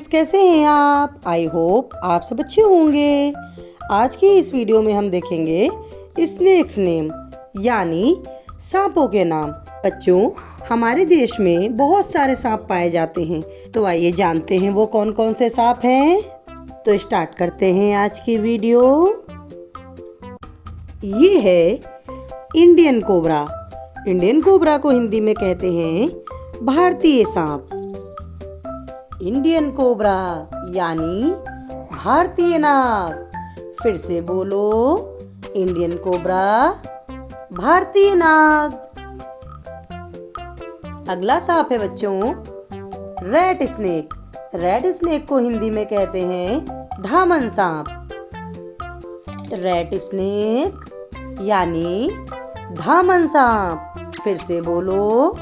Friends, कैसे हैं आप? आई होप आप सब अच्छे होंगे। आज की इस वीडियो में हम देखेंगे स्नेक्स नेम यानी सांपों के नाम। बच्चों, हमारे देश में बहुत सारे सांप पाए जाते हैं, तो आइए जानते हैं वो कौन कौन से सांप हैं। तो स्टार्ट करते हैं आज की वीडियो। ये है इंडियन कोबरा। इंडियन कोबरा को हिंदी में कहते हैं भारतीय सांप। इंडियन कोबरा यानी भारतीय नाग। फिर से बोलो, इंडियन कोबरा, भारतीय नाग। अगला सांप है बच्चों रेड स्नेक। रेड स्नेक को हिंदी में कहते हैं धामन सांप। रेड स्नेक यानी धामन सांप। फिर से बोलो,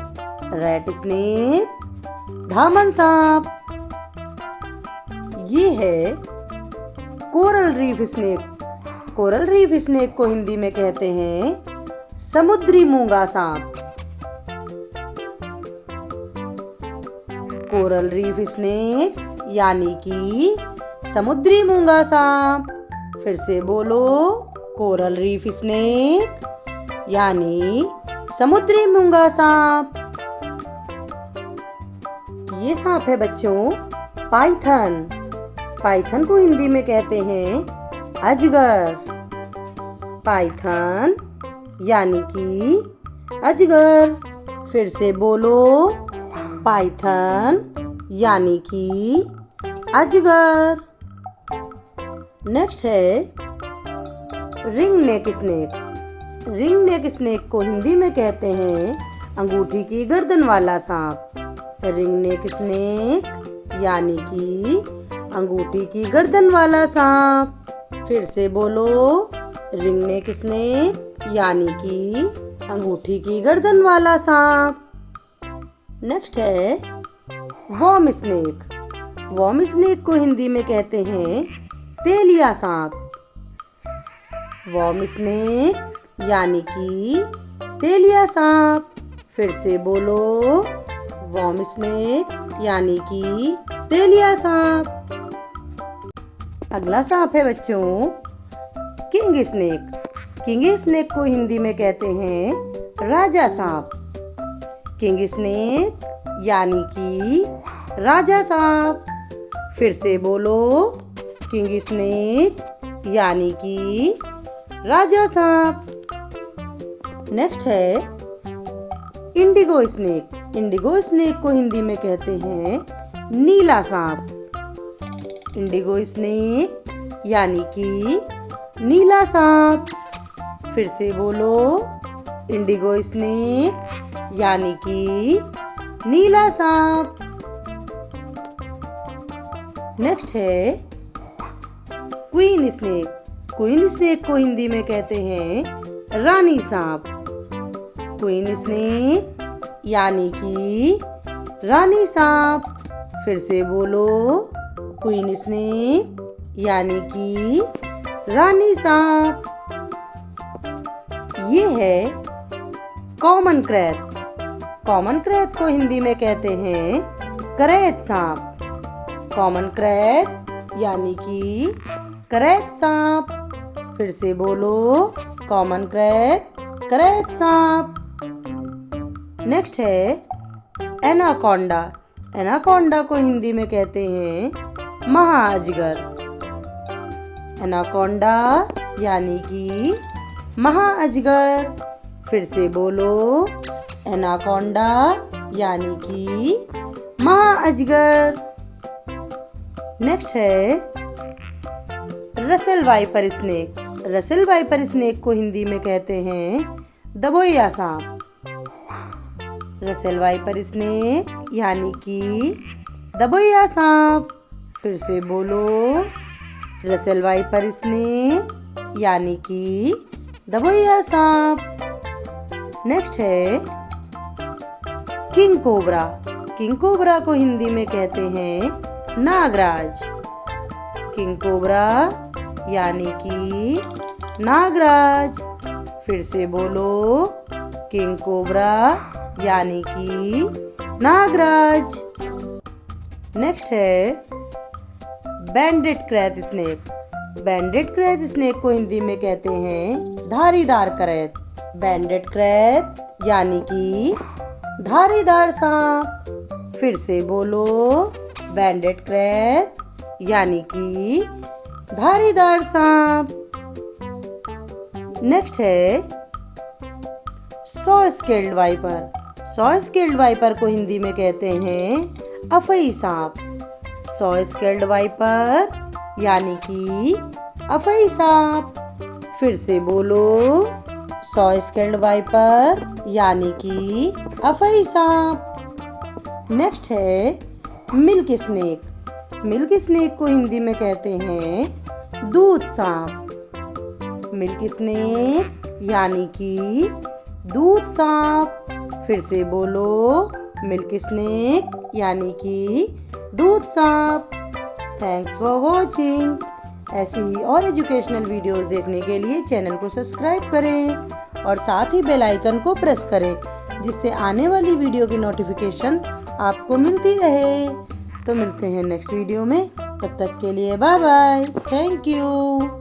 रेड स्नेक, धामन सांप। ये है coral reef snake. Coral reef snake को हिंदी में कहते हैं समुद्री मूंगा सांप। कोरल रीफ स्नेक यानी कि समुद्री मूंगा सांप। फिर से बोलो, कोरल रीफ स्नेक यानी समुद्री मूंगा सांप। ये सांप है बच्चों पाइथन। पाइथन को हिंदी में कहते हैं अजगर। पाइथन यानी कि अजगर। फिर से बोलो, पाइथन यानी कि अजगर। नेक्स्ट है ring neck snake. Ring neck snake को हिंदी में कहते हैं अंगूठी की गर्दन वाला सांप। रिंग नेक स्नेक यानी कि अंगूठी की गर्दन वाला सांप। फिर से बोलो, रिंग नेक स्नेक यानी कि अंगूठी की गर्दन वाला सांप। नेक्स्ट है वॉर्म स्नेक। वॉर्म स्नेक को हिंदी में कहते हैं तेलिया सांप। वॉर्म स्नेक यानी कि तेलिया सांप। फिर से बोलो, वॉर्म स्नेक यानी कि तेलिया सांप। अगला सांप है बच्चों किंग स्नेक। किंग स्नेक को हिंदी में कहते हैं राजा सांप। किंग स्नेक यानी कि राजा सांप। फिर से बोलो, किंग स्नेक यानी कि राजा सांप। नेक्स्ट है इंडिगो स्नेक। इंडिगो स्नेक को हिंदी में कहते हैं नीला सांप। इंडिगो स्नेक यानी कि नीला सांप। फिर से बोलो, इंडिगो स्नेक यानी कि नीला सांप। नेक्स्ट है क्वीन स्नेक। क्वीन स्नेक को हिंदी में कहते हैं रानी सांप। क्वीन स्नेक यानी कि रानी सांप। फिर से बोलो, क्वीन स्नेक यानी कि रानी सांप। ये है कॉमन क्रैत। कॉमन क्रैत को हिंदी में कहते हैं करैत सांप। कॉमन क्रैत यानी कि करैत सांप। फिर से बोलो, कॉमन क्रैत, करैत सांप। नेक्स्ट है एनाकोंडा। एनाकोंडा को हिंदी में कहते हैं महाअजगर। एनाकोंडा यानी कि महाअजगर। फिर से बोलो, एनाकोंडा यानी कि महाअजगर। नेक्स्ट है Russell viper snake. Russell viper snake को हिंदी में कहते हैं दबोइया सांप। रसेल वाइपर स्नेक यानी कि दबोइया सांप। फिर से बोलो, रसेल वाइपर स्नेक यानी कि दबोइया सांप। नेक्स्ट है किंग कोबरा। किंग कोबरा को हिंदी में कहते हैं नागराज। किंग कोबरा यानी कि नागराज। फिर से बोलो, किंग कोबरा यानी कि नागराज। नेक्स्ट है बैंडेड क्रैत स्नेक। बैंडेड क्रैत स्नेक को हिंदी में कहते हैं धारीदार क्रैत। बैंडेड क्रैत यानी कि धारीदार सांप। फिर से बोलो, बैंडेड क्रैत यानी कि धारीदार सांप। नेक्स्ट है saw scaled viper. Saw scaled viper को हिंदी में कहते हैं अफई सांप। सॉ स्केल्ड वाइपर यानी कि अफई सांप। फिर से बोलो, सॉ स्केल्ड वाइपर यानी कि अफई सांप। नेक्स्ट है मिल्क स्नेक। मिल्क स्नेक को हिंदी में कहते हैं दूध सांप। मिल्क स्नेक यानी कि दूध सांप। फिर से बोलो, मिल्क स्नेक यानी कि दूध सांप। Thanks for watching. ऐसी ही और एजुकेशनल वीडियोस देखने के लिए चैनल को सब्सक्राइब करें और साथ ही बेल आइकन को प्रेस करें, जिससे आने वाली वीडियो की नोटिफिकेशन आपको मिलती रहे। तो मिलते हैं नेक्स्ट वीडियो में, तब तक के लिए बाय बाय। Thank you.